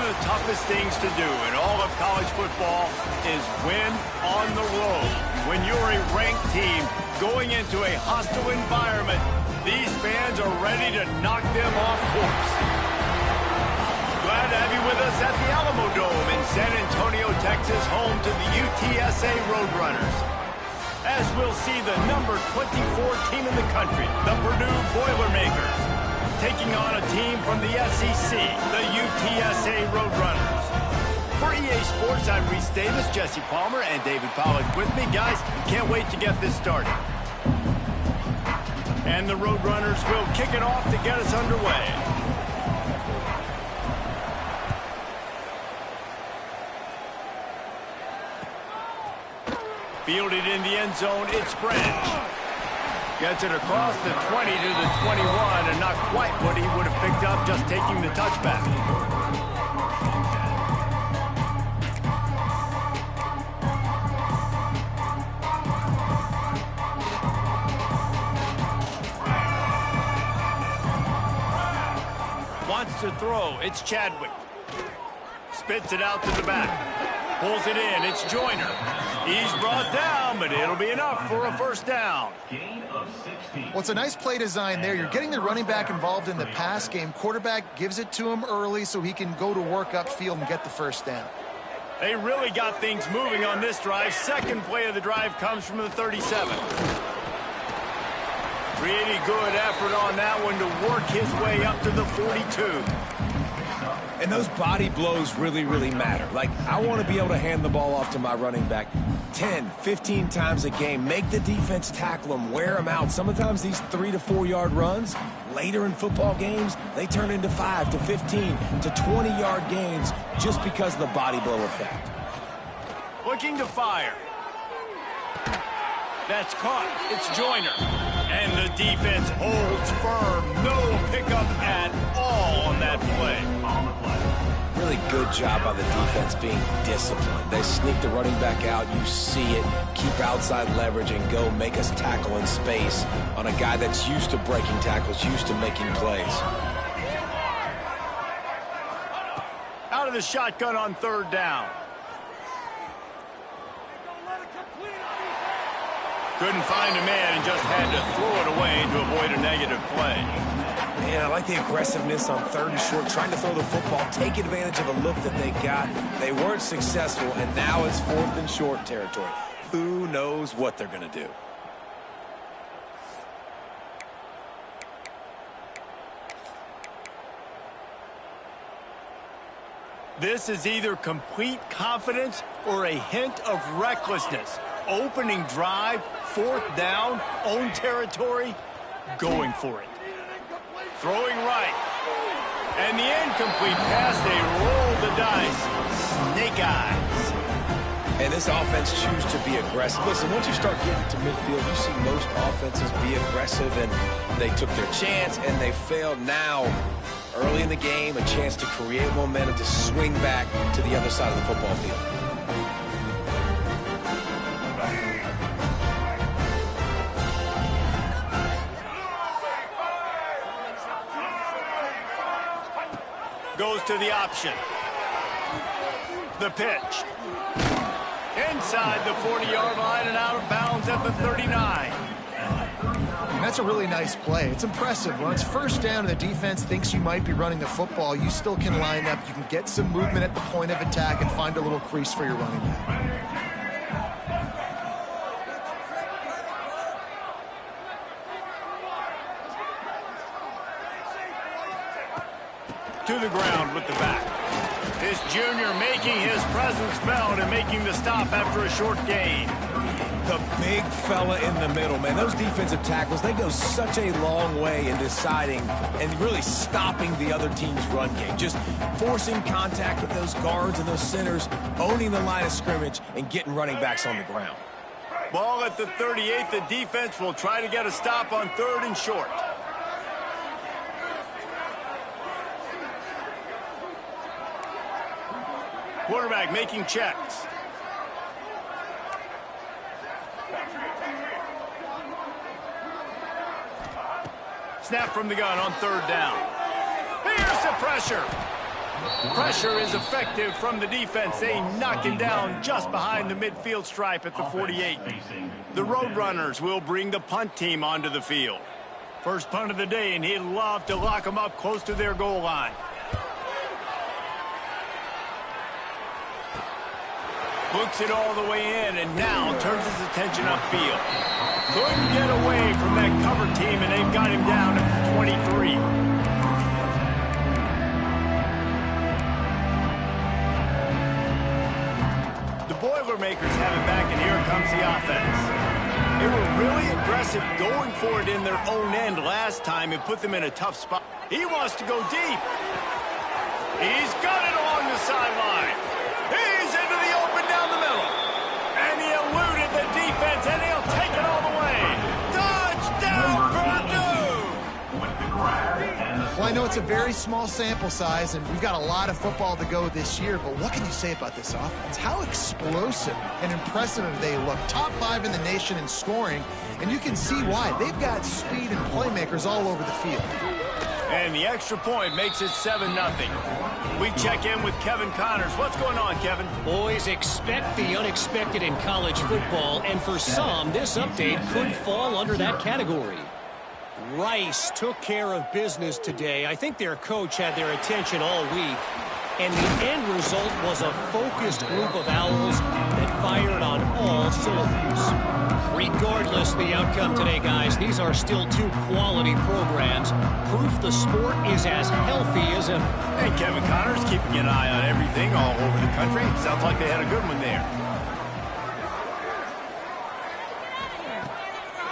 of the toughest things to do in all of college football is win on the road. When you're a ranked team going into a hostile environment, these fans are ready to knock them off course. Glad to have you with us at the Alamo Dome in San Antonio, Texas, home to the UTSA Roadrunners. As we'll see the number 24 team in the country, the Purdue Boilermakers, taking on a team from the SEC, the UTSA Roadrunners. For EA Sports, I'm Reese Davis, Jesse Palmer, and David Pollack with me. Guys, can't wait to get this started. And the Roadrunners will kick it off to get us underway. Fielded in the end zone, it's Branch. Gets it across the 20 to the 21, and not quite what he would have picked up just taking the touchback. Wants to throw, it's Chadwick. Spits it out to the back. Pulls it in, it's Joyner. He's brought down, but it'll be enough for a first down. Well, it's a nice play design there. You're getting the running back involved in the pass game. Quarterback gives it to him early so he can go to work upfield and get the first down. They really got things moving on this drive. Second play of the drive comes from the 37. Pretty good effort on that one to work his way up to the 42. And those body blows really, really matter. Like, I want to be able to hand the ball off to my running back 10, 15 times a game. Make the defense tackle them, wear them out. Sometimes these 3 to 4 yard runs, later in football games, they turn into 5 to 15 to 20 yard gains just because of the body blow effect. Looking to fire. That's caught. It's Joyner. And the defense holds firm. No pickup at all on that play. Really good job by the defense being disciplined. They sneak the running back out. You see it. Keep outside leverage and go make us tackle in space on a guy that's used to breaking tackles, used to making plays. Out of the shotgun on third down. Couldn't find a man and just had to throw it away to avoid a negative play. Man, I like the aggressiveness on third and short, trying to throw the football, take advantage of a look that they got. They weren't successful, and now it's fourth and short territory. Who knows what they're going to do? This is either complete confidence or a hint of recklessness. Opening drive, fourth down, own territory, going for it. Throwing right. And the incomplete pass, they roll the dice. Snake eyes. And this offense choose to be aggressive. Listen, once you start getting to midfield, you see most offenses be aggressive, and they took their chance, and they failed. Now, early in the game, a chance to create momentum to swing back to the other side of the football field. Goes to the option. The pitch. Inside the 40-yard line and out of bounds at the 39. And that's a really nice play. It's impressive. When it's first down and the defense thinks you might be running the football, you still can line up. You can get some movement at the point of attack and find a little crease for your running back. To the ground with the back. This junior making his presence felt and making the stop after a short gain. The big fella in the middle, man. Those defensive tackles, they go such a long way in deciding and really stopping the other team's run game. Just forcing contact with those guards and those centers, owning the line of scrimmage, and getting running backs on the ground. Ball at the 38. The defense will try to get a stop on third and short. Quarterback making checks. Snap from the gun on third down. Here's the pressure. Pressure is effective from the defense. They knock him down just behind the midfield stripe at the 48. The Roadrunners will bring the punt team onto the field. First punt of the day, and he'd love to lock them up close to their goal line. Books it all the way in, and now turns his attention upfield. Couldn't get away from that cover team, and they've got him down at the 23. The Boilermakers have it back, and here comes the offense. They were really aggressive going for it in their own end last time and put them in a tough spot. He wants to go deep. He's got it along the sideline. He's into the open down the middle. And he eluded the defense, and he'll take it all the way. Touchdown, Purdue! Well, I know it's a very small sample size, and we've got a lot of football to go this year, but what can you say about this offense? How explosive and impressive they look. Top 5 in the nation in scoring, and you can see why. They've got speed and playmakers all over the field. And the extra point makes it 7-0. We check in with Kevin Connors. What's going on, Kevin? Boys, expect the unexpected in college football, and for some, this update could fall under that category. Rice took care of business today. I think their coach had their attention all week, and the end result was a focused group of Owls that fired on all cylinders. Regardless the outcome today, guys, these are still 2 quality programs. Proof the sport is as healthy as ever. And Kevin Connors keeping an eye on everything all over the country. Sounds like they had a good one there.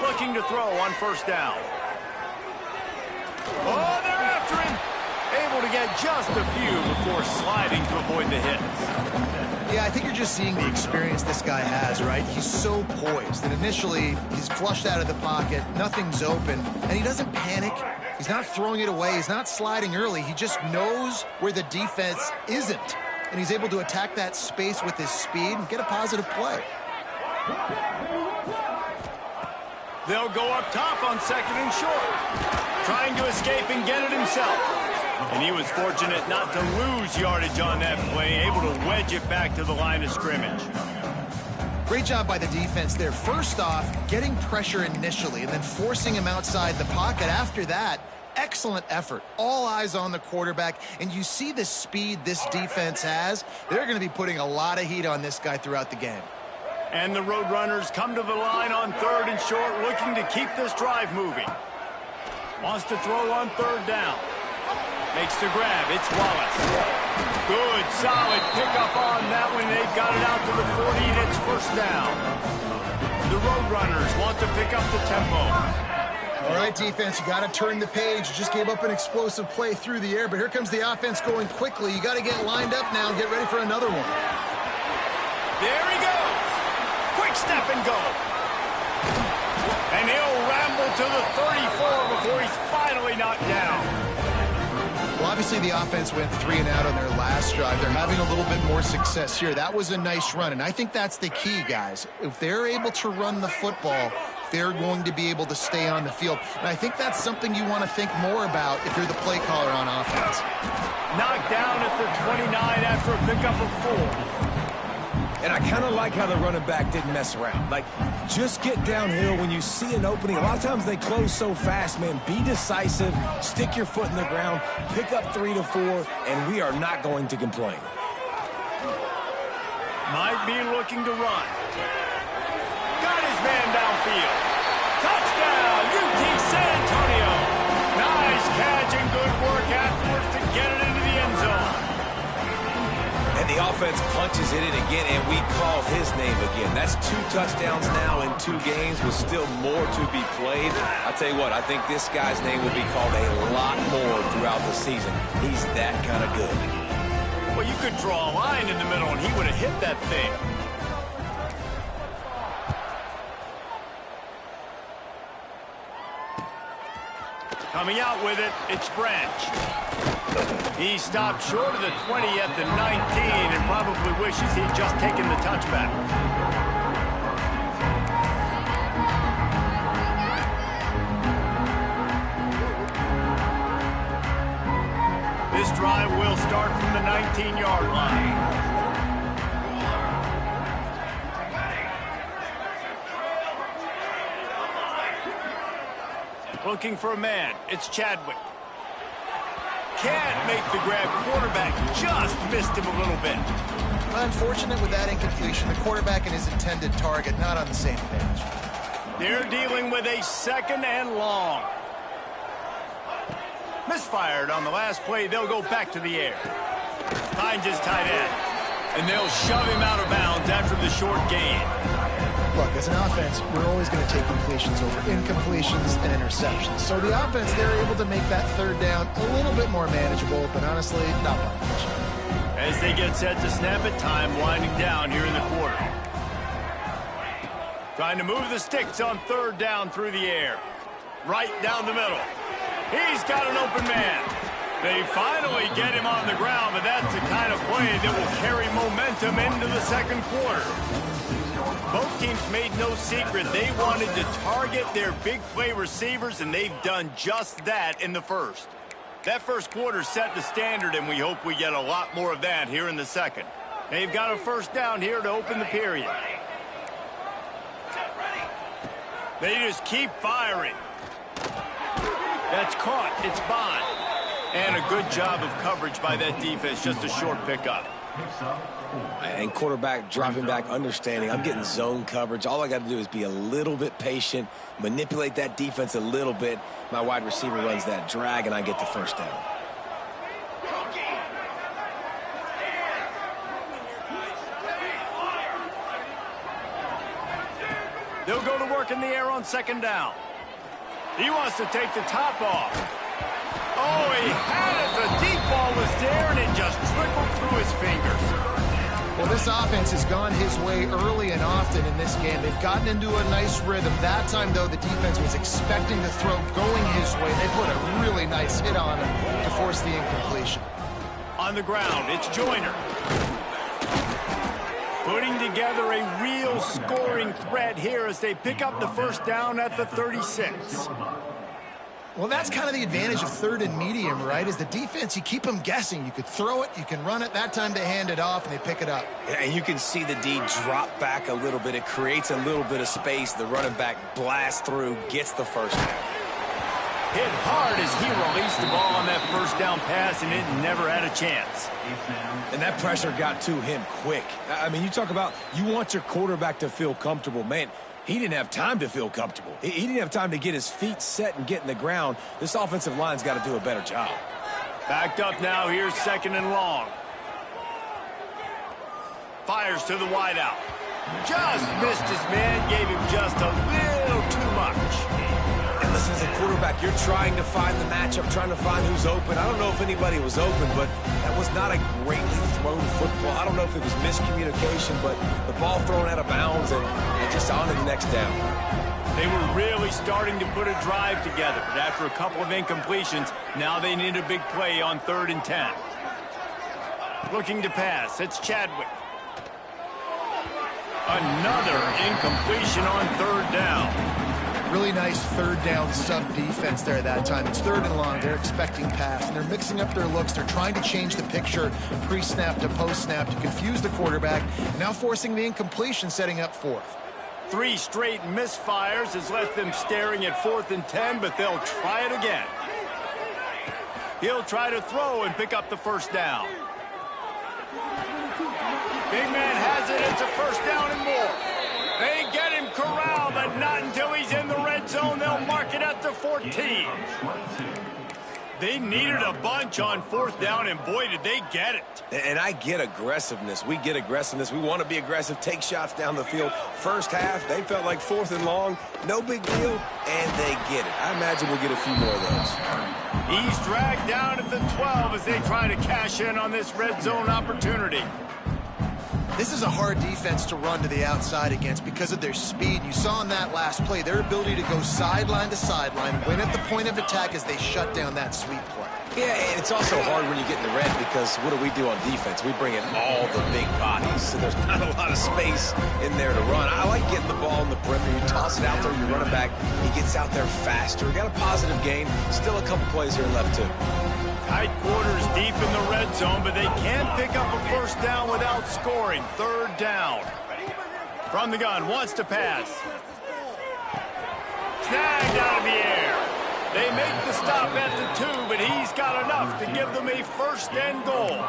Looking to throw on first down. Oh, they're after him. Able to get just a few before sliding to avoid the hit. Yeah, I think you're just seeing the experience this guy has, right? He's so poised, and initially he's flushed out of the pocket, nothing's open, and he doesn't panic. He's not throwing it away. He's not sliding early. He just knows where the defense isn't, and he's able to attack that space with his speed and get a positive play. They'll go up top on second and short, trying to escape and get it himself. And he was fortunate not to lose yardage on that play, able to wedge it back to the line of scrimmage. Great job by the defense there. First off, getting pressure initially and then forcing him outside the pocket. After that, excellent effort. All eyes on the quarterback, and you see the speed this defense has. They're going to be putting a lot of heat on this guy throughout the game. And the Roadrunners come to the line on third and short, looking to keep this drive moving. Wants to throw on third down. Makes the grab. It's Wallace. Good, solid pickup on that one. They've got it out to the 40, and it's first down. The Roadrunners want to pick up the tempo. All right, defense, you got to turn the page. You just gave up an explosive play through the air, but here comes the offense going quickly. You got to get lined up now and get ready for another one. There he goes. Quick step and go. And he'll ramble to the 34 before he's finally knocked down. Well, obviously the offense went 3 and out on their last drive. They're having a little bit more success here. That was a nice run, and I think that's the key, guys. If they're able to run the football, they're going to be able to stay on the field. And I think that's something you want to think more about if you're the play caller on offense. Knocked down at the 29 after a pickup of 4. And I kind of like how the running back didn't mess around. Like, just get downhill when you see an opening. A lot of times they close so fast, man. Be decisive, stick your foot in the ground, pick up 3 to 4, and we are not going to complain. Might be looking to run. Got his man downfield. Touchdown, UT San Antonio. Nice catch and good work afterwards to get it into the end zone. And the offense punches it in again, and we call his name again. That's 2 touchdowns now in 2 games with still more to be played. I'll tell you what, I think this guy's name will be called a lot more throughout the season. He's that kind of good. Well, you could draw a line in the middle, and he would have hit that thing. Coming out with it, it's Branch. He stopped short of the 20 at the 19 and probably wishes he'd just taken the touchback. This drive will start from the 19-yard line. Looking for a man. It's Chadwick. Can't make the grab. Quarterback just missed him a little bit. Unfortunate with that incompletion. The quarterback and his intended target not on the same page. They're dealing with a 2nd and long. Misfired on the last play. They'll go back to the air. Finds his tight end. And they'll shove him out of bounds after the short gain. Look, as an offense, we're always going to take completions over incompletions and interceptions. So the offense, they're able to make that 3rd down a little bit more manageable, but honestly, not by much. As they get set to snap it, time winding down here in the quarter. Trying to move the sticks on 3rd down through the air. Right down the middle. He's got an open man. They finally get him on the ground, but that's the kind of play that will carry momentum into the 2nd quarter. Both teams made no secret they wanted to target their big play receivers, and they've done just that in the 1st. That 1st quarter set the standard, and we hope we get a lot more of that here in the 2nd. They've got a 1st down here to open the period. They just keep firing. That's caught. It's Bond. And a good job of coverage by that defense. Just a short pickup. And quarterback dropping back, understanding I'm getting zone coverage. All I got to do is be a little bit patient, manipulate that defense a little bit. My wide receiver runs that drag, and I get the 1st down. They'll go to work in the air on 2nd down. He wants to take the top off. Oh, he had it. The deep ball was there, and it just trickled through his fingers. Well, this offense has gone his way early and often in this game. They've gotten into a nice rhythm. That time, though, the defense was expecting the throw going his way. They put a really nice hit on him to force the incompletion. On the ground, it's Joyner. Putting together a real scoring threat here as they pick up the 1st down at the 36. Well, that's kind of the advantage of 3rd and medium, right? Is the defense, you keep them guessing. You could throw it, you can run it. That time they hand it off, and they pick it up. Yeah, and you can see the D drop back a little bit. It creates a little bit of space. The running back blasts through, gets the 1st down. Hit hard as he released the ball on that 1st down pass, and it never had a chance. And that pressure got to him quick. I mean, you talk about you want your quarterback to feel comfortable. Man, he didn't have time to feel comfortable. He didn't have time to get his feet set and get in the ground. This offensive line's got to do a better job. Backed up now. Here's 2nd and long. Fires to the wideout. Just missed his man. Gave him just a little too much. And listen, as a quarterback, you're trying to find the matchup, trying to find who's open. I don't know if anybody was open, but that was not a greatly thrown football. I don't know if it was miscommunication, but the ball thrown out of bounds and just on to the next down. They were really starting to put a drive together, but after a couple of incompletions, now they need a big play on 3rd and 10. Looking to pass, it's Chadwick. Another incompletion on 3rd down. Really nice 3rd down sub-defense there that time. It's 3rd and long. They're expecting pass, and they're mixing up their looks. They're trying to change the picture pre-snap to post-snap to confuse the quarterback, and now forcing the incompletion, setting up 4th. 3 straight misfires has left them staring at 4th and 10, but they'll try it again. He'll try to throw and pick up the 1st down. Big man has it. It's a 1st down and more. They get him corralled, but not until he's in the red zone. They'll mark it at the 14. They needed a bunch on 4th down, and boy, did they get it. And I get aggressiveness. We get aggressiveness. We want to be aggressive, take shots down the field. 1st half, they felt like 4th and long. No big deal, and they get it. I imagine we'll get a few more of those. He's dragged down at the 12 as they try to cash in on this red zone opportunity. This is a hard defense to run to the outside against because of their speed. You saw in that last play their ability to go sideline to sideline, win at the point of attack as they shut down that sweep play. Yeah, and it's also hard when you get in the red because what do on defense? We bring in all the big bodies, so there's not a lot of space in there to run. I like getting the ball in the perimeter. You toss it out there, you run it back. He gets out there faster. Got a positive game. Still a couple plays here left, too. Tight quarters deep in the red zone, but they can't pick up a first down without scoring. Third down. From the gun, wants to pass. Snagged out of the air. They make the stop at the 2, but he's got enough to give them a first and goal.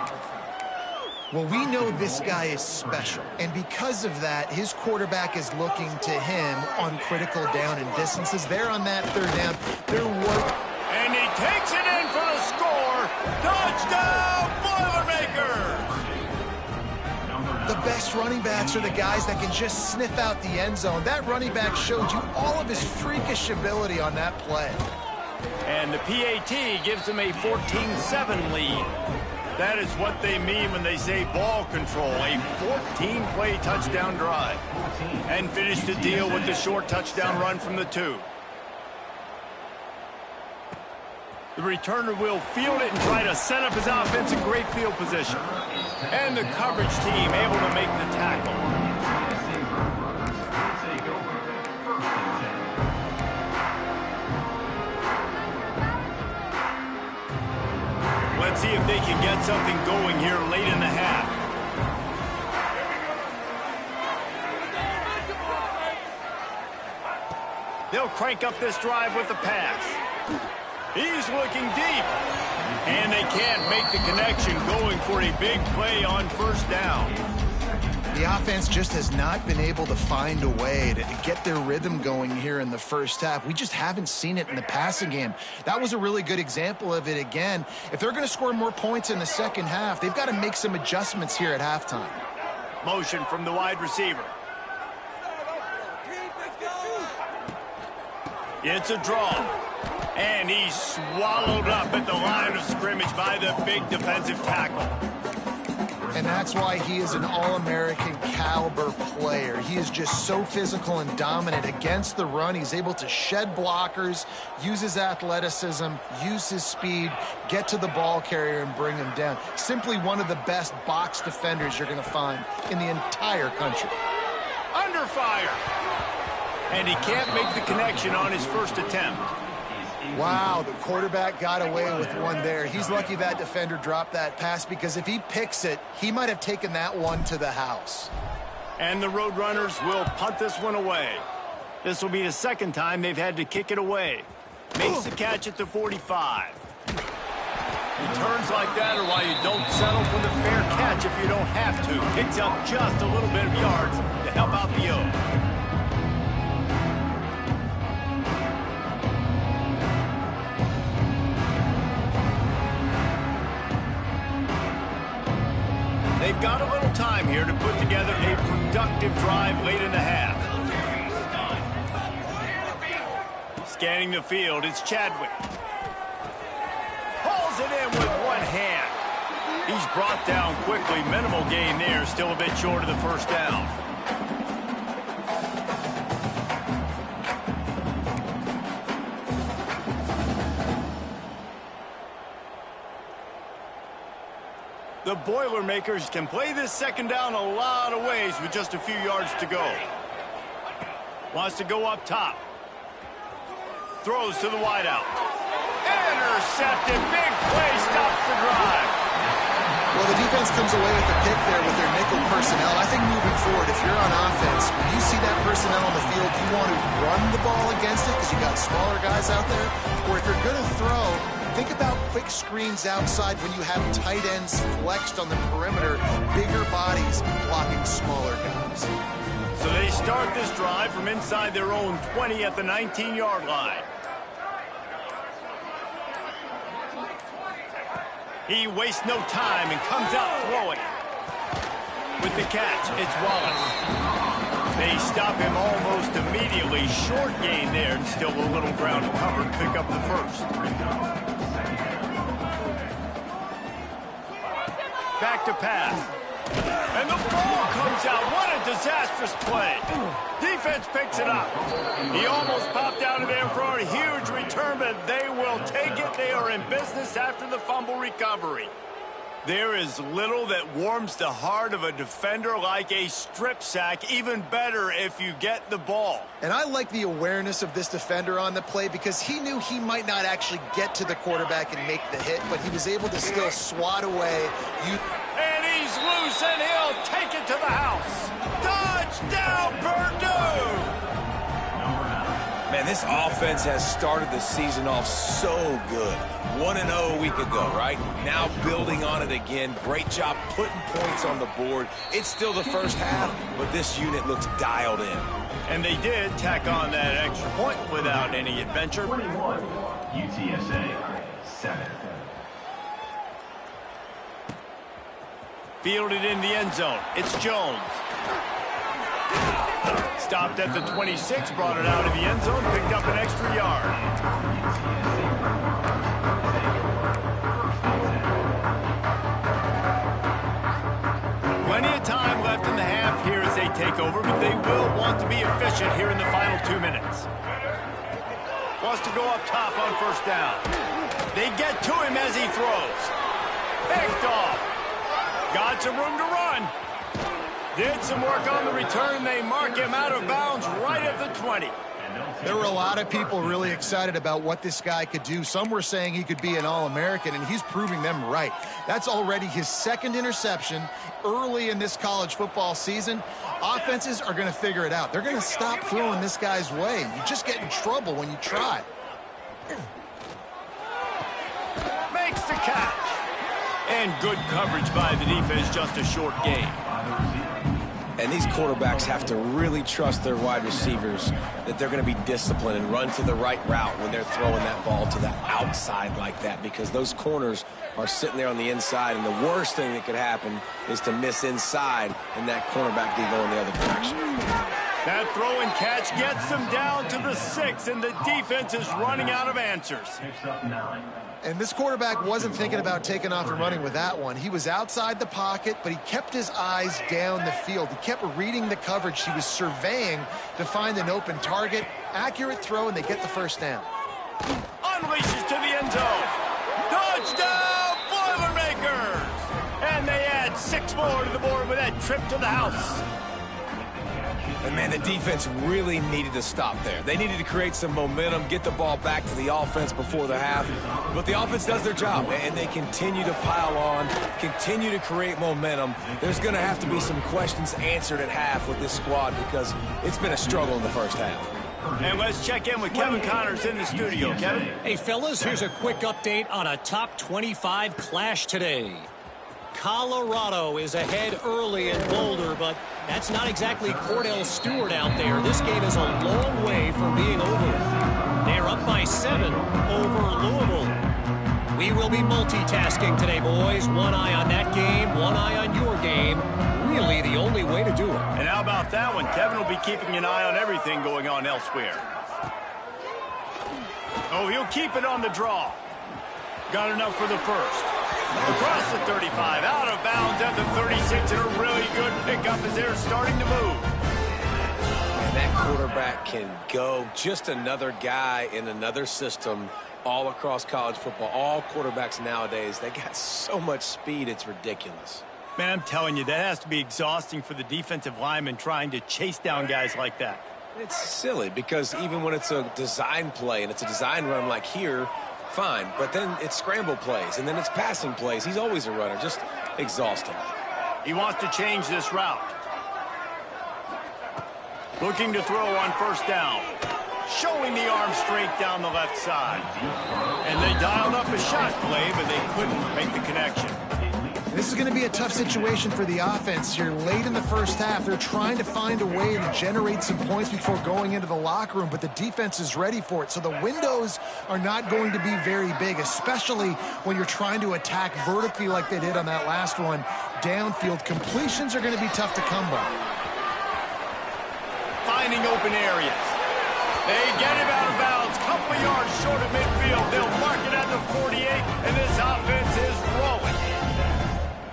Well, we know this guy is special, and because of that, his quarterback is looking to him on critical down and distances. They're on that third down. They're working. And he takes it in for the score. Touchdown, Boilermakers! The best running backs are the guys that can just sniff out the end zone. That running back showed you all of his freakish ability on that play. And the PAT gives them a 14-7 lead. That is what they mean when they say ball control. A 14-play touchdown drive. And finish the deal with the short touchdown run from the 2. The returner will field it and try to set up his offense in great field position. And the coverage team able to make the tackle. Let's see if they can get something going here late in the half. They'll crank up this drive with the pass. He's looking deep. And they can't make the connection, going for a big play on first down. The offense just has not been able to find a way to get their rhythm going here in the first half. We just haven't seen it in the passing game. That was a really good example of it again. If they're going to score more points in the second half, they've got to make some adjustments here at halftime. Motion from the wide receiver. It's a draw. And he's swallowed up at the line of scrimmage by the big defensive tackle. And that's why he is an All-American caliber player. He is just so physical and dominant against the run. He's able to shed blockers, use his athleticism, use his speed, get to the ball carrier and bring him down. Simply one of the best box defenders you're going to find in the entire country. Under fire. And he can't make the connection on his first attempt. Wow, the quarterback got away with one there. He's lucky that defender dropped that pass, because if he picks it, he might have taken that one to the house. And the Roadrunners will punt this one away. This will be the second time they've had to kick it away. Makes the catch at the 45. Returns like that are why you don't settle for the fair catch if you don't have to. Picks up just a little bit of yards to help out the O. They've got a little time here to put together a productive drive late in the half. Scanning the field, it's Chadwick. Pulls it in with one hand. He's brought down quickly. Minimal gain there, still a bit short of the first down. The Boilermakers can play this second down a lot of ways with just a few yards to go. Wants to go up top. Throws to the wideout. Intercepted. Big play stops the drive. Well, the defense comes away with the pick there with their nickel personnel. I think moving forward, if you're on offense, when you see that personnel on the field, you want to run the ball against it because you got smaller guys out there. Or if you're going to throw, think about quick screens outside when you have tight ends flexed on the perimeter, bigger bodies blocking smaller guys. So they start this drive from inside their own 20 at the 19-yard line. He wastes no time and comes out throwing. With the catch, it's Wallace. They stop him almost immediately. Short gain there, and still a little ground to cover to pick up the first. Back to pass. And the ball comes out. What a disastrous play. Defense picks it up. He almost popped out of there for a huge return, but they will take it. They are in business after the fumble recovery. There is little that warms the heart of a defender like a strip sack. Even better if you get the ball. And I like the awareness of this defender on the play because he knew he might not actually get to the quarterback and make the hit, but he was able to still swat away. And he's loose, and he'll take it to the house. Touchdown, Purdue! Man, this offense has started the season off so good. 1-0 a week ago, right? Now building on it again. Great job putting points on the board. It's still the first half, but this unit looks dialed in. And they did tack on that extra point without any adventure. 21, UTSA 7. Fielded in the end zone. It's Jones. Stopped at the 26, brought it out of the end zone, picked up an extra yard. Plenty of time left in the half here as they take over, but they will want to be efficient here in the final 2 minutes. Wants to go up top on first down. They get to him as he throws. Picked off. Got some room to run. Did some work on the return. They mark him out of bounds right at the 20. There were a lot of people really excited about what this guy could do. Some were saying he could be an All-American, and he's proving them right. That's already his second interception early in this college football season. Offenses are going to figure it out. They're going to stop throwing this guy's way. You just get in trouble when you try. Makes the catch. And good coverage by the defense, just a short gain. And these quarterbacks have to really trust their wide receivers that they're going to be disciplined and run to the right route when they're throwing that ball to the outside like that, because those corners are sitting there on the inside, and the worst thing that could happen is to miss inside and that cornerback be going the other direction. That throw and catch gets them down to the 6, and the defense is running out of answers. And this quarterback wasn't thinking about taking off and running with that one. He was outside the pocket, but he kept his eyes down the field. He kept reading the coverage. He was surveying to find an open target. Accurate throw, and they get the first down. Unleashes to the end zone. Touchdown, Boilermakers! And they add 6 more to the board with that trip to the house. And, man, the defense really needed to stop there. They needed to create some momentum, get the ball back to the offense before the half. But the offense does their job, and they continue to pile on, continue to create momentum. There's going to have to be some questions answered at half with this squad because it's been a struggle in the first half. And let's check in with Kevin Connors in the studio. Kevin? Hey, fellas, here's a quick update on a top 25 clash today. Colorado is ahead early in Boulder, but that's not exactly Cordell Stewart out there. This game is a long way from being over. They're up by 7 over Louisville. We will be multitasking today, boys. One eye on that game, one eye on your game. Really the only way to do it. And how about that one? Kevin will be keeping an eye on everything going on elsewhere. Oh, he'll keep it on the draw. Got enough for the first. Across the 35, out of bounds at the 36, and a really good pickup as they're starting to move. And that quarterback can go. Just another guy in another system all across college football. All quarterbacks nowadays, they got so much speed, it's ridiculous. Man, I'm telling you, that has to be exhausting for the defensive lineman trying to chase down guys like that. It's silly because even when it's a design play and it's a design run like here, fine, but then it's scramble plays, and then it's passing plays. He's always a runner, just exhausting. He wants to change this route. Looking to throw on first down. Showing the arm straight down the left side. And they dialed up a shot play, but they couldn't make the connection. This is going to be a tough situation for the offense here late in the first half. They're trying to find a way to generate some points before going into the locker room, but the defense is ready for it. So the windows are not going to be very big, especially when you're trying to attack vertically like they did on that last one. Downfield completions are going to be tough to come by. Finding open areas. They get him out of bounds. Couple yards short of midfield. They'll mark it at the 48, and this offense is rolling.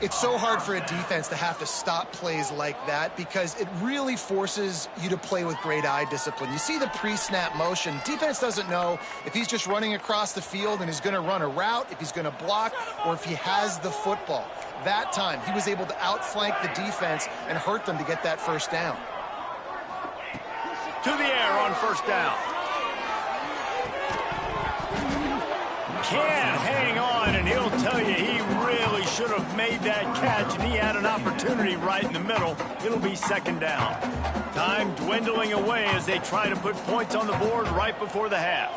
It's so hard for a defense to have to stop plays like that because it really forces you to play with great eye discipline. You see the pre-snap motion. Defense doesn't know if he's just running across the field and is going to run a route, if he's going to block, or if he has the football. That time, he was able to outflank the defense and hurt them to get that first down. To the air on first down. Can't hang on, and he'll tell you he really should have made that catch, and he had an opportunity right in the middle. It'll be second down. Time dwindling away as they try to put points on the board right before the half.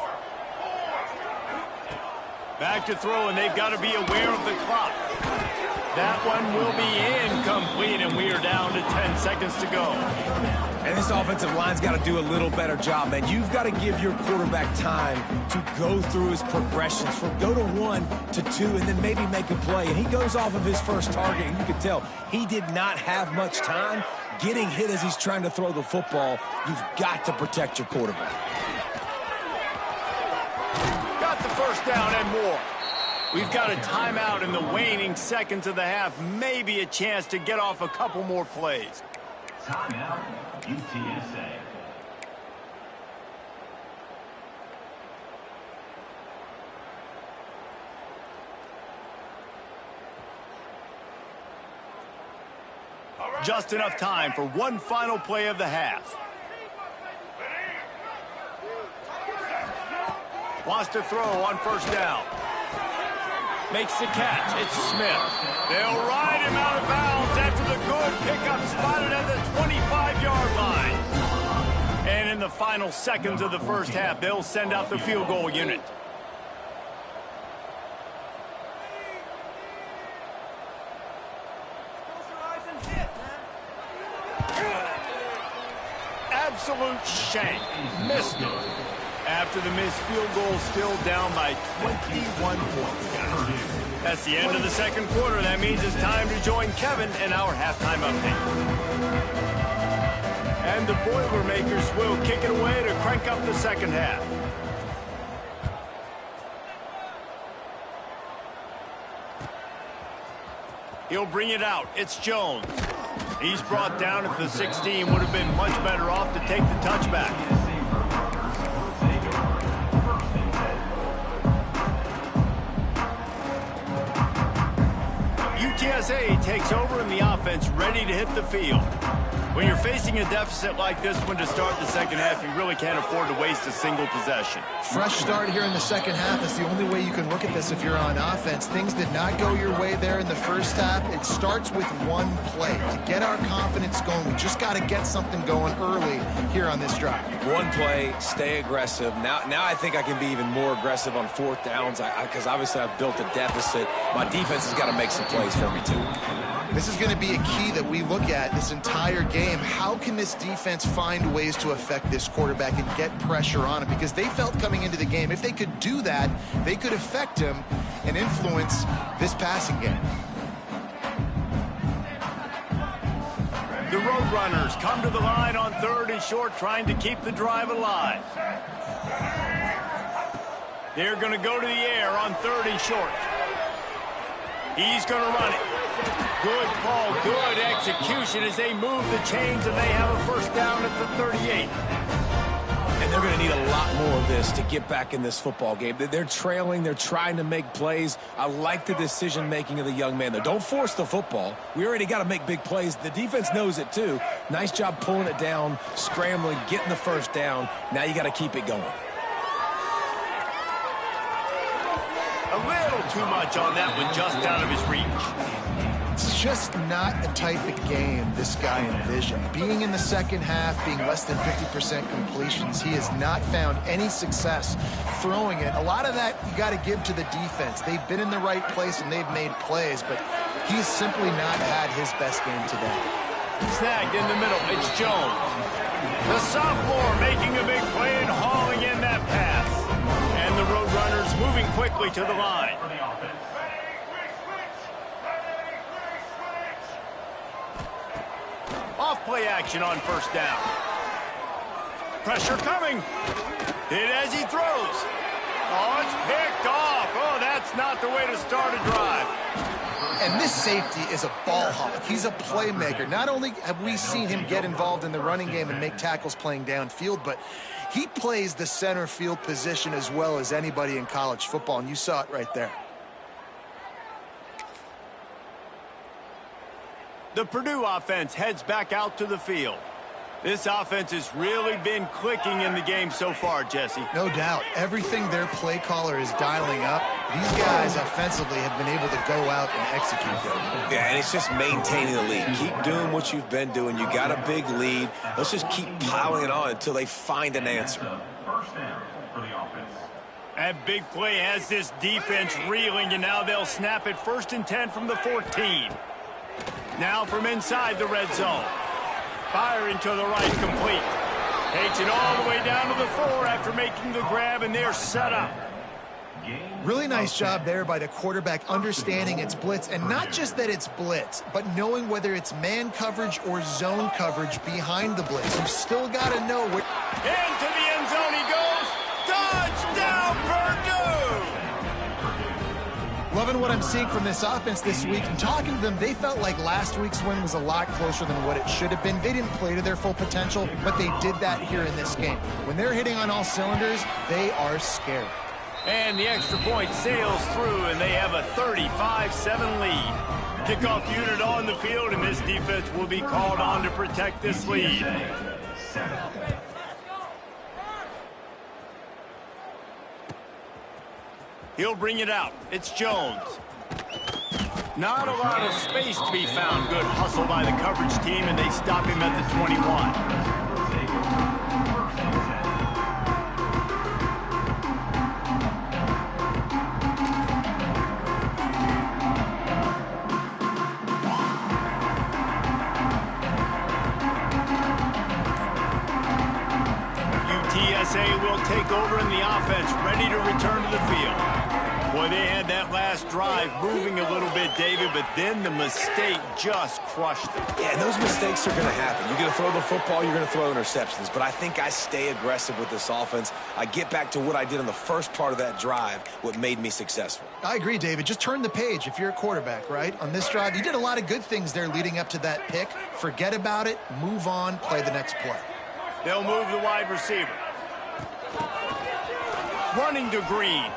Back to throw, and they've got to be aware of the clock. That one will be incomplete, and we are down to 10 seconds to go. And this offensive line's got to do a little better job, man. You've got to give your quarterback time to go through his progressions, from go to 1 to 2, and then maybe make a play. And he goes off of his first target, and you can tell he did not have much time getting hit as he's trying to throw the football. You've got to protect your quarterback. Got the first down and more. We've got a timeout in the waning seconds of the half. Maybe a chance to get off a couple more plays. Timeout, UTSA. Just enough time for one final play of the half. Wants to throw on first down. Makes the catch. It's Smith. They'll ride him out of bounds after the good pickup, spotted at the 25-yard line. And in the final seconds of the first half, they'll send out the field goal unit. Absolute shank. Missed it. After the missed field goal, still down by 21 points. That's the end of the second quarter. That means it's time to join Kevin in our halftime update. And the Boilermakers will kick it away to crank up the second half. He'll bring it out. It's Jones. He's brought down at the 16. Would have been much better off to take the touchback. UTSA takes over and the offense ready to hit the field. When you're facing a deficit like this one to start the second half, you really can't afford to waste a single possession. Fresh start here in the second half is the only way you can look at this if you're on offense. Things did not go your way there in the first half. It starts with one play. To get our confidence going, we just got to get something going early here on this drive. One play, stay aggressive. Now I think I can be even more aggressive on fourth downs because obviously I've built a deficit. My defense has got to make some plays for me too. This is going to be a key that we look at this entire game. How can this defense find ways to affect this quarterback and get pressure on him? Because they felt coming into the game, if they could do that, they could affect him and influence this passing game. The Roadrunners come to the line on third and short, trying to keep the drive alive. They're going to go to the air on third and short. He's going to run it. Good call, good execution as they move the chains, and they have a first down at the 38. And they're going to need a lot more of this to get back in this football game. They're trailing. They're trying to make plays. I like the decision-making of the young man there. Don't force the football. We already got to make big plays. The defense knows it, too. Nice job pulling it down, scrambling, getting the first down. Now you got to keep it going. A little too much on that one, just out of his reach. It's just not a type of game this guy envisioned. Being in the second half, being less than 50% completions, he has not found any success throwing it. A lot of that you got to give to the defense. They've been in the right place and they've made plays, but he's simply not had his best game today. Snagged in the middle, it's Jones. The sophomore making a big play and hauling in that pass. And the Roadrunners moving quickly to the line. Off play action on first down. Pressure coming. Hit as he throws. Oh, it's picked off. Oh, that's not the way to start a drive. And this safety is a ball hawk. He's a playmaker. Not only have we seen him get involved in the running game and make tackles playing downfield, but he plays the center field position as well as anybody in college football, and you saw it right there. The Purdue offense heads back out to the field. This offense has really been clicking in the game so far, Jesse. No doubt. Everything their play caller is dialing up, these guys offensively have been able to go out and execute them. Yeah, and it's just maintaining the lead. Keep doing what you've been doing. You got a big lead. Let's just keep piling it on until they find an answer. First down for the offense. That big play has this defense reeling, and now they'll snap it 1st and 10 from the 14. Now from inside the red zone. Firing to the right, complete. Takes it all the way down to the 4 after making the grab, and they're set up. Really nice job there by the quarterback understanding it's blitz, and not just that it's blitz, but knowing whether it's man coverage or zone coverage behind the blitz. You've still got to know where... Into the end zone he goes. Touchdown, Purdue! Loving what I'm seeing from this offense this week. And talking to them, they felt like last week's win was a lot closer than what it should have been. They didn't play to their full potential, but they did that here in this game. When they're hitting on all cylinders, they are scary. And the extra point sails through, and they have a 35-7 lead. Kickoff unit on the field, and this defense will be called on to protect this lead. He'll bring it out. It's Jones. Not a lot of space to be found. Good hustle by the coverage team, and they stop him at the 21. UTSA will take over in the offense, ready to return to the field. Boy, they had that last drive moving a little bit, David, but then the mistake just crushed them. Yeah, and those mistakes are going to happen. You're going to throw the football, you're going to throw interceptions. But I think I stay aggressive with this offense. I get back to what I did in the first part of that drive, what made me successful. I agree, David. Just turn the page if you're a quarterback, right? On this drive, you did a lot of good things there leading up to that pick. Forget about it, move on, play the next play. They'll move the wide receiver. Running to Green.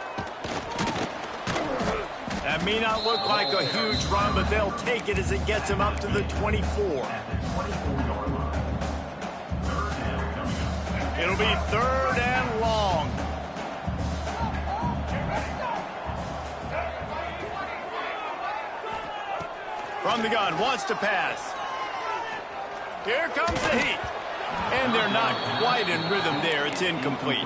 That may not look like a huge run, but they'll take it as it gets him up to the 24. It'll be 3rd and long. From the gun, wants to pass. Here comes the heat. And they're not quite in rhythm there. It's incomplete.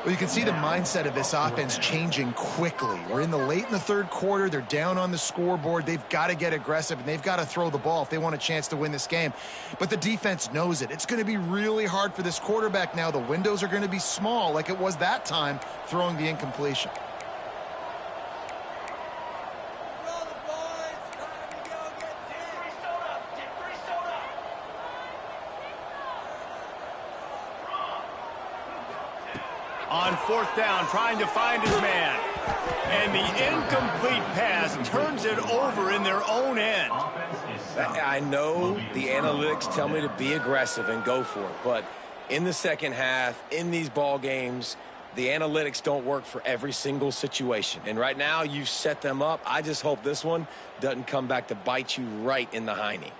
Well, you can see the mindset of this offense changing quickly. We're late in the 3rd quarter. They're down on the scoreboard. They've got to get aggressive, and they've got to throw the ball if they want a chance to win this game. But the defense knows it. It's going to be really hard for this quarterback now. The windows are going to be small like it was that time throwing the incompletion. On 4th down, trying to find his man. And the incomplete pass turns it over in their own end. I know the analytics tell me to be aggressive and go for it, but in the second half, in these ball games, the analytics don't work for every single situation. And right now, you've set them up. I just hope this one doesn't come back to bite you right in the hiney.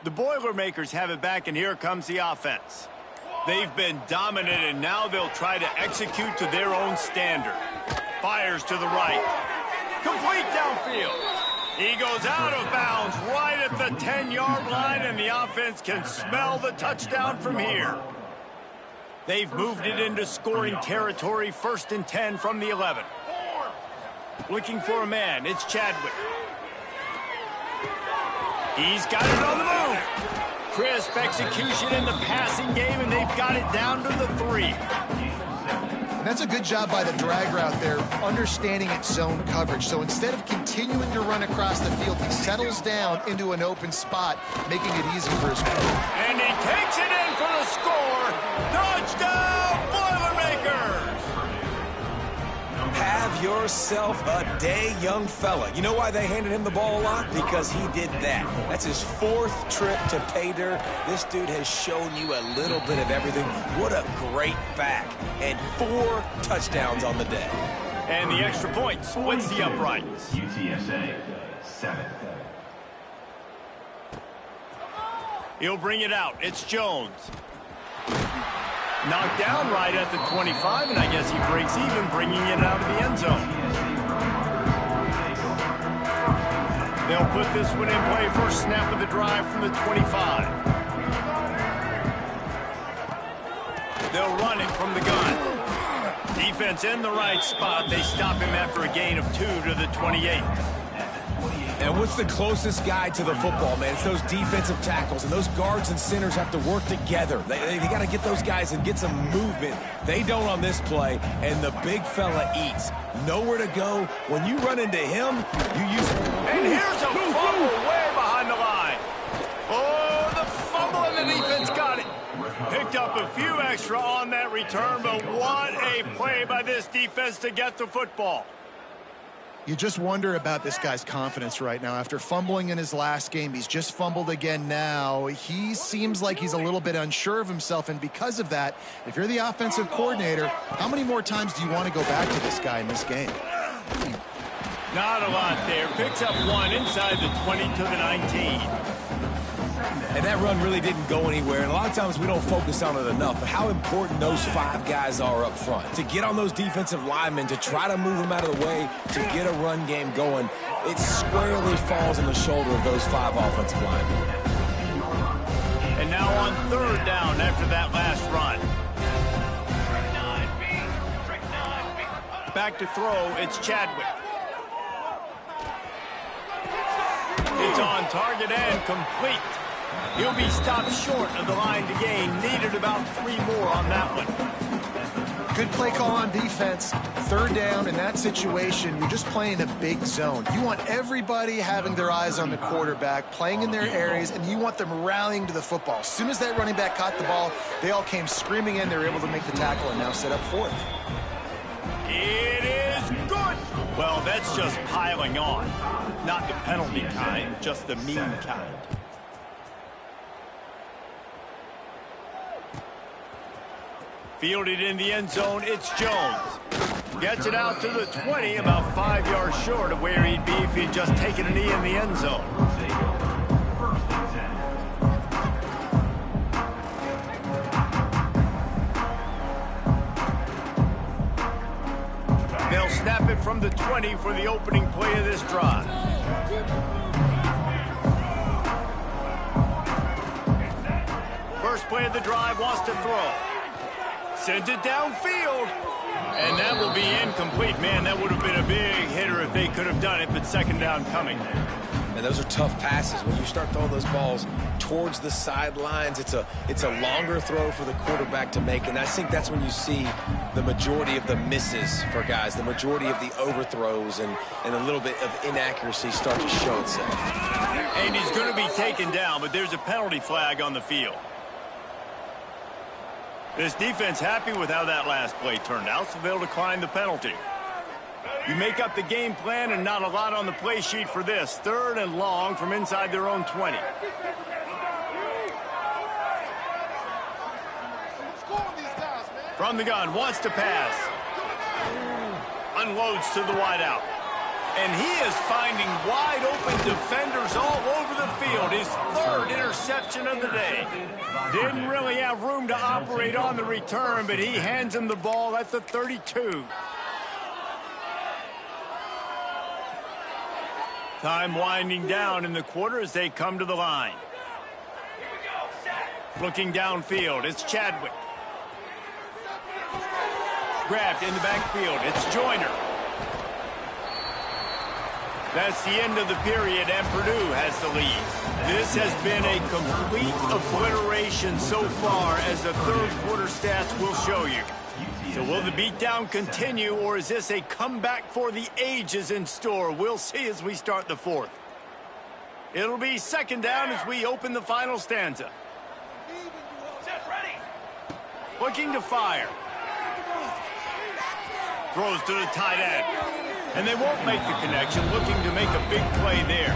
The Boilermakers have it back, and here comes the offense. They've been dominant, and now they'll try to execute to their own standard. Fires to the right. Complete downfield. He goes out of bounds right at the 10-yard line, and the offense can smell the touchdown from here. They've moved it into scoring territory, 1st and 10 from the 11. Looking for a man. It's Chadwick. He's got it on the move. Crisp execution in the passing game, and they've got it down to the 3. And that's a good job by the drag route there, understanding its zone coverage. So instead of continuing to run across the field, he settles down into an open spot, making it easy for his coach. And he takes it in for the score. Touchdown, Boilermakers! Have yourself a day, young fella. You know why they handed him the ball a lot? Because he did that. That's his 4th trip to pay dirt. This dude has shown you a little bit of everything. What a great back. And 4 touchdowns on the day. And the extra point splits the uprights. UTSA 7. He'll bring it out. It's Jones. Knocked down right at the 25, and I guess he breaks even, bringing it out of the end zone. They'll put this one in play. First snap of the drive from the 25. They'll run it from the gun. Defense in the right spot. They stop him after a gain of 2 to the 28. And what's the closest guy to the football, man? It's those defensive tackles, and those guards and centers have to work together. They got to get those guys and get some movement. They don't on this play, and the big fella eats. Nowhere to go. When you run into him, you use... And here's a fumble way behind the line. Oh, the fumble, and the defense got it. Picked up a few extra on that return, but what a play by this defense to get the football. You just wonder about this guy's confidence right now. After fumbling in his last game, he's just fumbled again now. He seems like he's a little bit unsure of himself, and because of that, if you're the offensive coordinator, how many more times do you want to go back to this guy in this game? Not a lot there. Picks up 1 inside the 20 to the 19. And that run really didn't go anywhere, and a lot of times we don't focus on it enough, but how important those 5 guys are up front. To get on those defensive linemen, to try to move them out of the way, to get a run game going, it squarely falls on the shoulder of those 5 offensive linemen. And now on 3rd down after that last run. Back to throw, it's Chadwick. It's on target and complete. He'll be stopped short of the line to gain. Needed about 3 more on that one. Good play call on defense. 3rd down in that situation, you're just playing a big zone. You want everybody having their eyes on the quarterback, playing in their areas, and you want them rallying to the football. As soon as that running back caught the ball, they all came screaming in. They were able to make the tackle and now set up 4th. It is good. Well, that's just piling on. Not the penalty kind, just the mean kind. Fielded in the end zone, it's Jones. Gets it out to the 20, about 5 yards short of where he'd be if he'd just taken a knee in the end zone. They'll snap it from the 20 for the opening play of this drive. First play of the drive, wants to throw. Sends it downfield. And that will be incomplete. Man, that would have been a big hitter if they could have done it, but 2nd down coming. And those are tough passes. When you start throwing those balls towards the sidelines, it's a longer throw for the quarterback to make. And I think that's when you see the majority of the misses for guys, the majority of the overthrows and a little bit of inaccuracy start to show itself. And he's going to be taken down, but there's a penalty flag on the field. This defense happy with how that last play turned out, so they'll decline the penalty. You make up the game plan and not a lot on the play sheet for this. 3rd and long from inside their own 20. From the gun, wants to pass. Unloads to the wideout. And he is finding wide open defenders all over the field. His 3rd interception of the day. Didn't really have room to operate on the return, but he hands him the ball at the 32. Time winding down in the quarter as they come to the line. Looking downfield, it's Chadwick. Grabbed in the backfield, it's Joyner. That's the end of the period, and Purdue has the lead. This has been a complete obliteration so far, as the 3rd quarter stats will show you. So will the beatdown continue, or is this a comeback for the ages in store? We'll see as we start the 4th. It'll be 2nd down as we open the final stanza. Looking to fire. Throws to the tight end. And they won't make the connection, looking to make a big play there.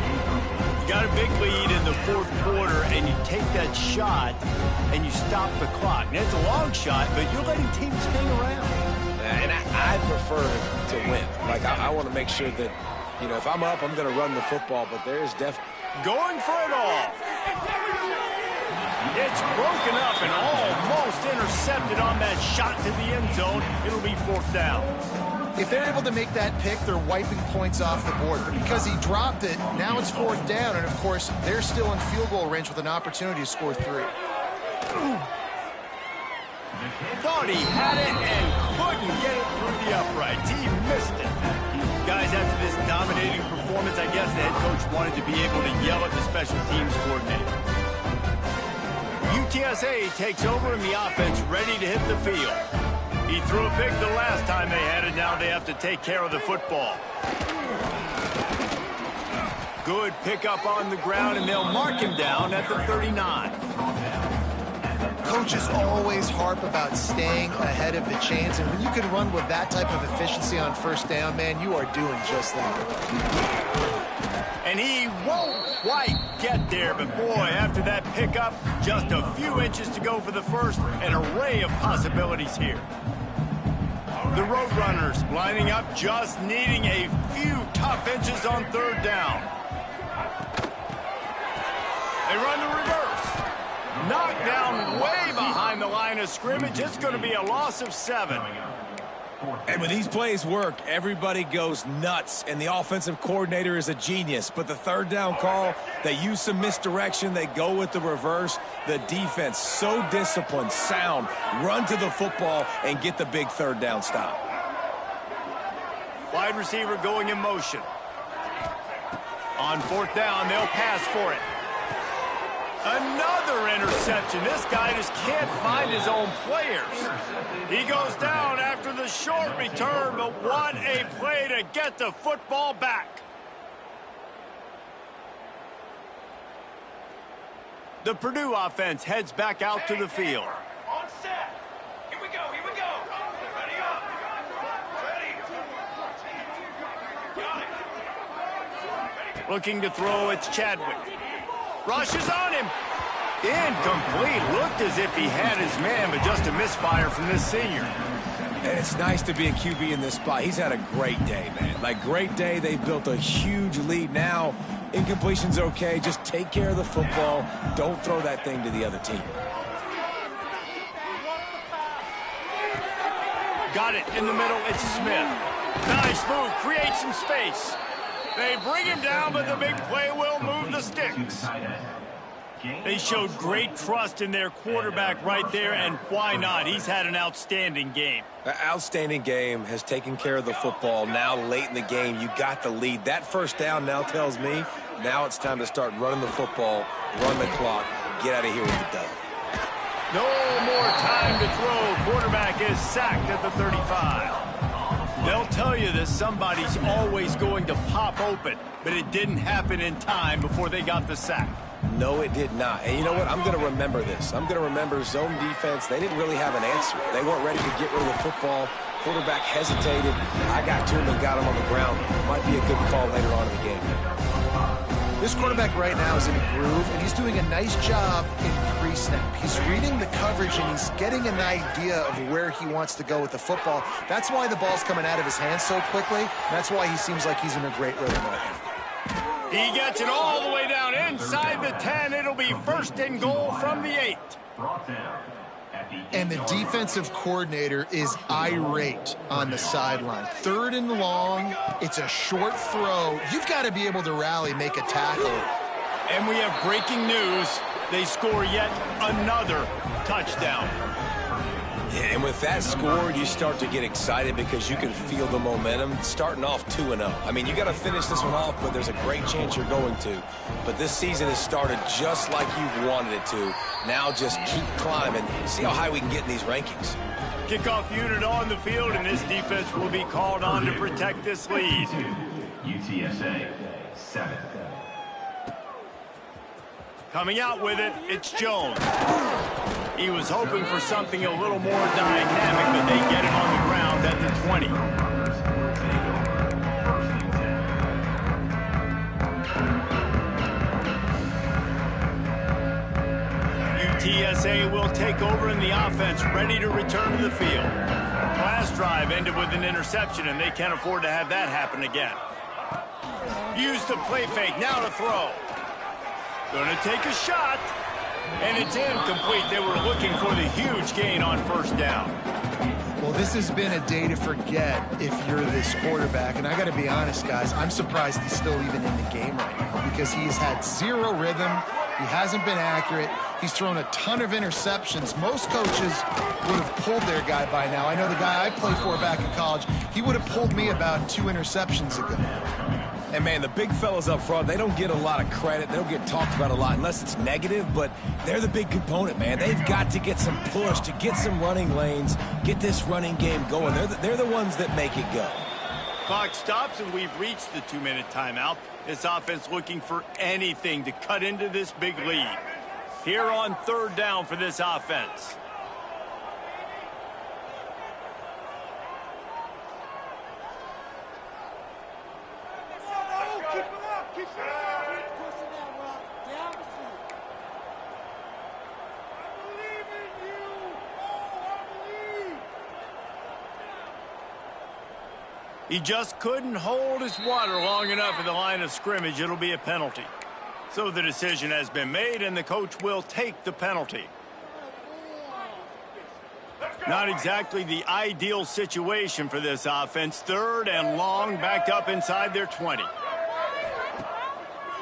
You got a big lead in the fourth quarter, and you take that shot, and you stop the clock. Now, it's a long shot, but you're letting teams hang around. And I prefer to win. Like, I want to make sure that, you know, if I'm up, I'm going to run the football, but there's definitely... Going for it all. It's broken up and almost intercepted on that shot to the end zone. It'll be fourth down. If they're able to make that pick, they're wiping points off the board. But because he dropped it, now it's fourth down. And, of course, they're still in field goal range with an opportunity to score 3. Thought he had it and couldn't get it through the uprights. He missed it. Guys, after this dominating performance, I guess the head coach wanted to be able to yell at the special teams coordinator. UTSA takes over in the offense, ready to hit the field. He threw a pick the last time they had it. Now they have to take care of the football. Good pickup on the ground, and they'll mark him down at the 39. Coaches always harp about staying ahead of the chains, and when you can run with that type of efficiency on first down, man, you are doing just that. And he won't quite get there, but boy, after that pickup, just a few inches to go for the first, an array of possibilities here. The Roadrunners lining up, just needing a few tough inches on third down. They run the reverse. Knocked down way behind the line of scrimmage. It's going to be a loss of 7. And when these plays work, everybody goes nuts, and the offensive coordinator is a genius. But the third down call, they use some misdirection. They go with the reverse. The defense, so disciplined, sound, run to the football and get the big third down stop. Wide receiver going in motion. On fourth down, they'll pass for it. Another interception. This guy just can't find his own players. He goes down after the short return, but what a play to get the football back. The Purdue offense heads back out to the field. On set. Here we go. Here we go. Ready up. Ready. Looking to throw, it's Chadwick. Rushes on him. Incomplete. Looked as if he had his man, but just a misfire from this senior. And it's nice to be a QB in this spot. He's had a great day, man. Like, great day. They built a huge lead. Now, incompletion's okay. Just take care of the football. Don't throw that thing to the other team. Got it in the middle. It's Smith. Nice move. Create some space. They bring him down, but the big play will move the sticks. They showed great trust in their quarterback right there, and why not? He's had an outstanding game. An outstanding game, has taken care of the football. Now, late in the game, you got the lead. That first down now tells me now it's time to start running the football, run the clock, get out of here with the dub. No more time to throw. Quarterback is sacked at the 35. They'll tell you that somebody's always going to pop open, but it didn't happen in time before they got the sack. No, it did not. And you know what? I'm going to remember this. I'm going to remember zone defense. They didn't really have an answer. They weren't ready to get rid of the football. Quarterback hesitated. I got to him and got him on the ground. Might be a good call later on in the game. This quarterback right now is in a groove, and he's doing a nice job in pre-snap. He's reading the coverage, and he's getting an idea of where he wants to go with the football. That's why the ball's coming out of his hands so quickly. That's why he seems like he's in a great rhythm right now. He gets it all the way down inside the 10. It'll be first and goal from the 8. And the defensive coordinator is irate on the sideline. Third and long, it's a short throw. You've got to be able to rally, make a tackle. And we have breaking news. They score yet another touchdown. Yeah, and with that score, you start to get excited because you can feel the momentum starting off 2-0. I mean, you got to finish this one off, but there's a great chance you're going to. But this season has started just like you've wanted it to. Now just keep climbing. See how high we can get in these rankings. Kickoff unit on the field, and this defense will be called on to protect this lead. UTSA 7. Coming out with it, it's Jones. He was hoping for something a little more dynamic, but they get him on the ground at the 20. UTSA will take over in the offense, ready to return to the field. Last drive ended with an interception, and they can't afford to have that happen again. Use the play fake, now to throw. Gonna take a shot, and it's incomplete. They were looking for the huge gain on first down. Well, this has been a day to forget if you're this quarterback, and I got to be honest, guys, I'm surprised he's still even in the game right now because he's had zero rhythm. He hasn't been accurate. He's thrown a ton of interceptions. Most coaches would have pulled their guy by now. I know the guy I played for back in college, he would have pulled me about 2 interceptions ago. And, man, the big fellas up front, they don't get a lot of credit. They don't get talked about a lot unless it's negative, but they're the big component, man. They've got to get some push, to get some running lanes, get this running game going. They're the ones that make it go. Clock stops, and we've reached the 2-minute timeout. This offense looking for anything to cut into this big lead. Here on third down for this offense. He just couldn't hold his water long enough at the line of scrimmage. It'll be a penalty. So the decision has been made, and the coach will take the penalty. Not exactly the ideal situation for this offense. Third and long, back up inside their 20.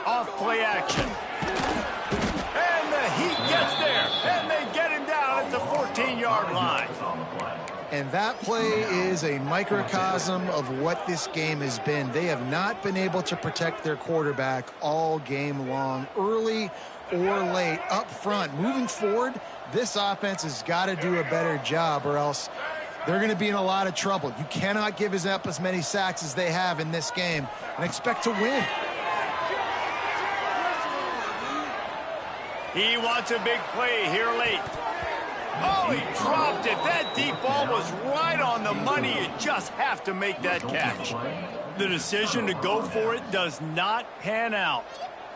Off play action. And the Heat gets there, and they get him down at the 14-yard line. And that play is a microcosm of what this game has been. They have not been able to protect their quarterback all game long, early or late, up front. Moving forward, this offense has got to do a better job, or else they're going to be in a lot of trouble. You cannot give up as many sacks as they have in this game and expect to win. He wants a big play here late. Oh, he dropped it. That deep ball was right on the money. You just have to make that catch. The decision to go for it does not pan out.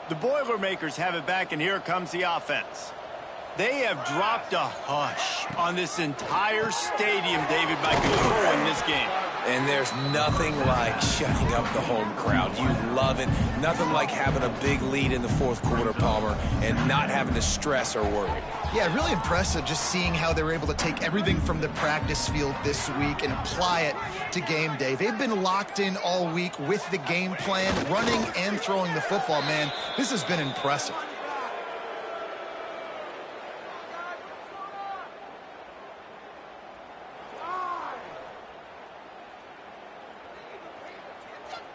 The Boilermakers have it back, and here comes the offense. They have dropped a hush on this entire stadium, David, by controlling this game. And there's nothing like shutting up the home crowd. You love it. Nothing like having a big lead in the fourth quarter, Palmer, and not having to stress or worry. Yeah, really impressive just seeing how they were able to take everything from the practice field this week and apply it to game day. They've been locked in all week with the game plan, running and throwing the football, man. This has been impressive.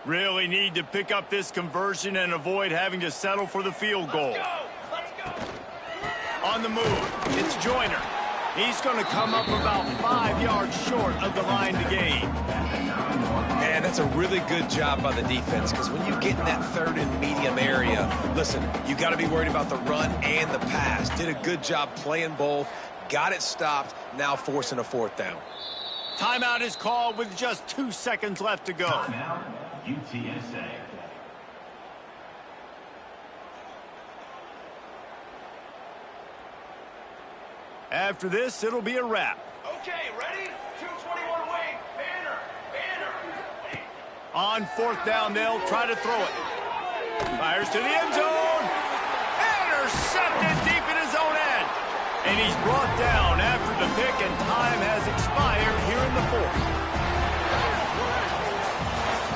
Really need to pick up this conversion and avoid having to settle for the field goal. On the move, it's Joyner. He's going to come up about 5 yards short of the line to gain. Man, that's a really good job by the defense, because when you get in that third and medium area, listen, you got to be worried about the run and the pass. Did a good job playing both, got it stopped, now forcing a fourth down. Timeout is called with just 2 seconds left to go. Timeout, UTSA. After this, it'll be a wrap. Okay, ready? 221 wing. Banner. On fourth down, they'll try to throw it. Fires to the end zone. Intercepted deep in his own end. And he's brought down after the pick, and time has expired here in the fourth.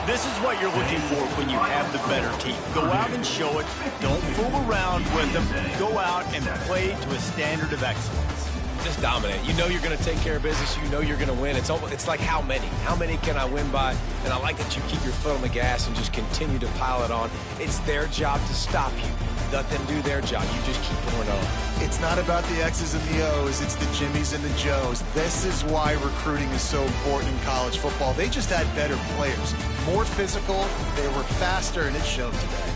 This is what you're looking for when you have the better team. Go out and show it. Don't fool around with them. Go out and play to a standard of excellence. Just dominate. You know you're going to take care of business. You know you're going to win. It's like how many? How many can I win by? And I like that you keep your foot on the gas and just continue to pile it on. It's their job to stop you. Let them do their job. You just keep pouring on. It's not about the X's and the O's. It's the Jimmies and the Joes. This is why recruiting is so important in college football. They just had better players, more physical. They were faster, and it showed today.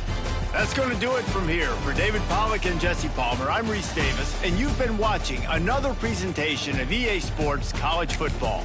That's going to do it from here. For David Pollack and Jesse Palmer, I'm Reese Davis, and you've been watching another presentation of EA Sports College Football.